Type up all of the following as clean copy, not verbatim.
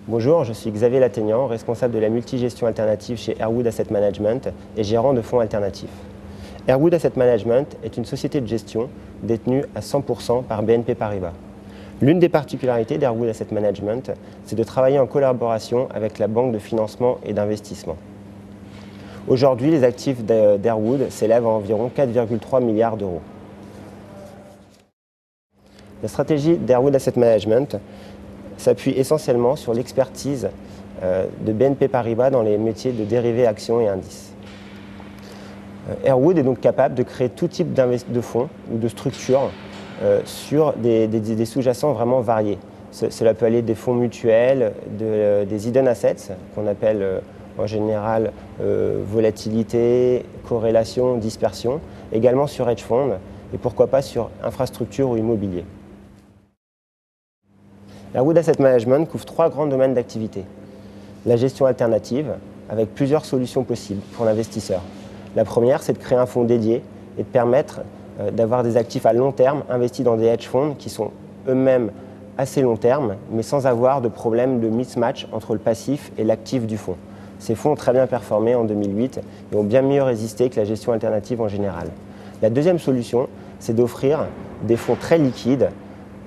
Bonjour, je suis Xavier Latteignant, responsable de la multigestion alternative chez Airwood Asset Management et gérant de fonds alternatifs. Airwood Asset Management est une société de gestion détenue à 100% par BNP Paribas. L'une des particularités d'Airwood Asset Management, c'est de travailler en collaboration avec la banque de financement et d'investissement. Aujourd'hui, les actifs d'Airwood s'élèvent à environ 4,3 milliards d'euros. La stratégie d'Airwood Asset Management s'appuie essentiellement sur l'expertise de BNP Paribas dans les métiers de dérivés, actions et indices. Airwood est donc capable de créer tout type de fonds ou de structures sur des sous-jacents vraiment variés. Cela peut aller des fonds mutuels, des hidden assets, qu'on appelle en général volatilité, corrélation, dispersion, également sur hedge funds et pourquoi pas sur infrastructure ou immobilier. Airwood Asset Management couvre 3 grands domaines d'activité. La gestion alternative, avec plusieurs solutions possibles pour l'investisseur. La première, c'est de créer un fonds dédié et de permettre d'avoir des actifs à long terme investis dans des hedge funds qui sont eux-mêmes assez long terme, mais sans avoir de problème de mismatch entre le passif et l'actif du fonds. Ces fonds ont très bien performé en 2008 et ont bien mieux résisté que la gestion alternative en général. La deuxième solution, c'est d'offrir des fonds très liquides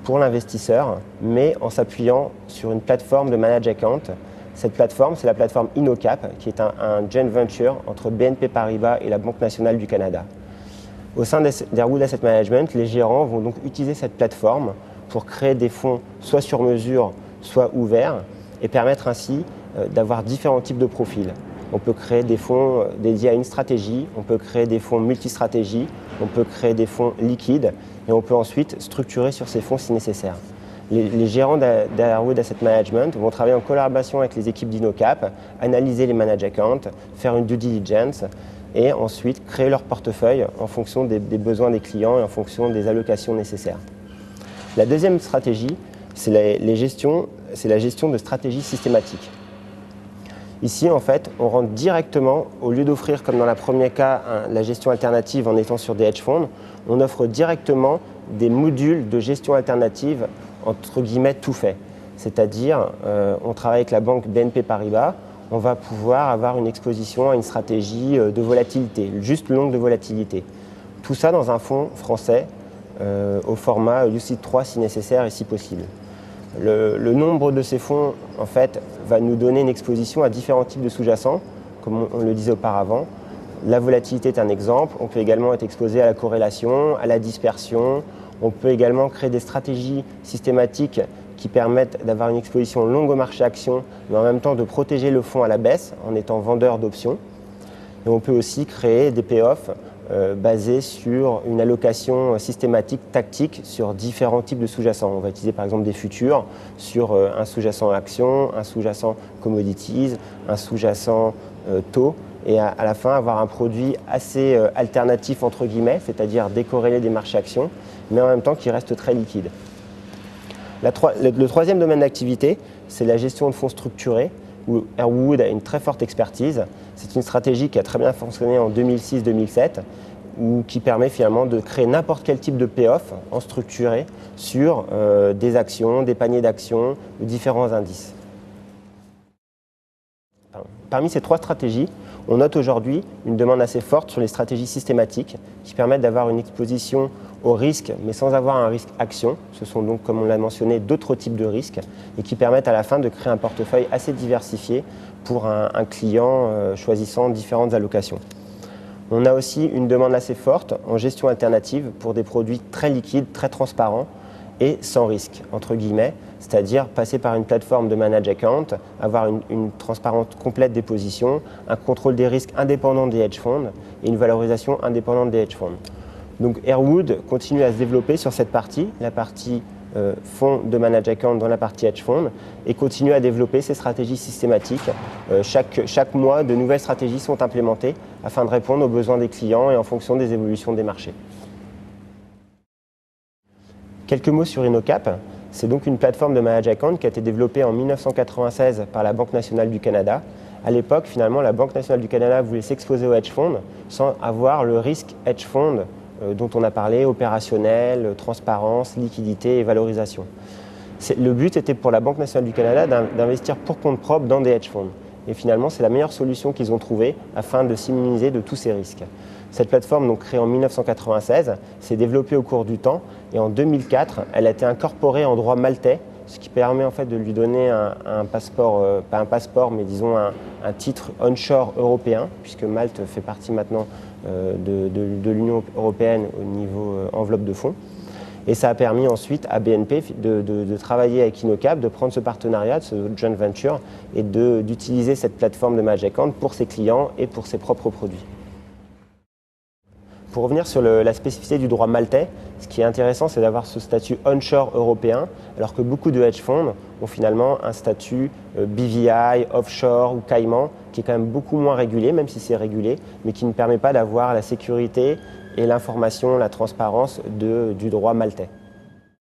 pour l'investisseur, mais en s'appuyant sur une plateforme de managed account. Cette plateforme, c'est la plateforme InnoCap, qui est un joint venture entre BNP Paribas et la Banque nationale du Canada. Au sein d'Airwood Asset Management, les gérants vont donc utiliser cette plateforme pour créer des fonds soit sur mesure, soit ouverts, et permettre ainsi d'avoir différents types de profils. On peut créer des fonds dédiés à une stratégie, on peut créer des fonds multistratégies, on peut créer des fonds liquides, et on peut ensuite structurer sur ces fonds si nécessaire. Les gérants d'Airwood Asset Management vont travailler en collaboration avec les équipes d'InnoCap, analyser les managed accounts, faire une due diligence et ensuite créer leur portefeuille en fonction des besoins des clients et en fonction des allocations nécessaires. La deuxième stratégie, c'est la gestion de stratégies systématiques. Ici, en fait, on rentre directement, au lieu d'offrir, comme dans le premier cas, la gestion alternative en étant sur des hedge funds, on offre directement des modules de gestion alternative, entre guillemets, tout fait. C'est-à-dire, on travaille avec la banque BNP Paribas, on va pouvoir avoir une exposition à une stratégie de volatilité, juste longue de volatilité. Tout ça dans un fonds français, au format UCITS 3 si nécessaire et si possible. Le nombre de ces fonds, en fait, va nous donner une exposition à différents types de sous-jacents, comme on le disait auparavant. La volatilité est un exemple. On peut également être exposé à la corrélation, à la dispersion. On peut également créer des stratégies systématiques qui permettent d'avoir une exposition longue au marché action, mais en même temps de protéger le fonds à la baisse en étant vendeur d'options. Et on peut aussi créer des payoffs basés sur une allocation systématique tactique sur différents types de sous-jacents. On va utiliser par exemple des futurs sur un sous-jacent action, un sous-jacent commodities, un sous-jacent taux, et à la fin avoir un produit assez alternatif entre guillemets, c'est-à-dire décorrélé des marchés actions, mais en même temps qui reste très liquide. Le troisième domaine d'activité, c'est la gestion de fonds structurés, où Airwood a une très forte expertise. C'est une stratégie qui a très bien fonctionné en 2006-2007, qui permet finalement de créer n'importe quel type de payoff en structuré sur des actions, des paniers d'actions, différents indices. Parmi ces 3 stratégies, on note aujourd'hui une demande assez forte sur les stratégies systématiques qui permettent d'avoir une exposition au risque, mais sans avoir un risque action. Ce sont donc, comme on l'a mentionné, d'autres types de risques et qui permettent à la fin de créer un portefeuille assez diversifié pour un client choisissant différentes allocations. On a aussi une demande assez forte en gestion alternative pour des produits très liquides, très transparents et sans risque, entre guillemets, c'est-à-dire passer par une plateforme de managed account, avoir une transparence complète des positions, un contrôle des risques indépendant des hedge funds et une valorisation indépendante des hedge funds. Donc Airwood continue à se développer sur cette partie, la partie fonds de managed account dans la partie hedge fund, et continue à développer ses stratégies systématiques. Chaque mois, de nouvelles stratégies sont implémentées afin de répondre aux besoins des clients et en fonction des évolutions des marchés. Quelques mots sur InnoCap. C'est donc une plateforme de managed account qui a été développée en 1996 par la Banque nationale du Canada. À l'époque, finalement, la Banque nationale du Canada voulait s'exposer au hedge fund sans avoir le risque hedge fund dont on a parlé, opérationnel, transparence, liquidité et valorisation. Le but était pour la Banque nationale du Canada d'investir pour compte propre dans des hedge funds. Et finalement, c'est la meilleure solution qu'ils ont trouvée afin de s'immuniser de tous ces risques. Cette plateforme, donc créée en 1996, s'est développée au cours du temps et en 2004, elle a été incorporée en droit maltais, ce qui permet en fait de lui donner un passeport, pas un passeport, mais disons un titre onshore européen, puisque Malte fait partie maintenant de l'Union européenne au niveau enveloppe de fonds. Et ça a permis ensuite à BNP de travailler avec InnoCap, de prendre ce partenariat, ce joint venture, et d'utiliser cette plateforme de Magic Ant pour ses clients et pour ses propres produits. Pour revenir sur la spécificité du droit maltais, ce qui est intéressant, c'est d'avoir ce statut onshore européen, alors que beaucoup de hedge funds ont finalement un statut BVI, offshore ou Caïman, qui est quand même beaucoup moins régulé, même si c'est régulé, mais qui ne permet pas d'avoir la sécurité et l'information, la transparence du droit maltais.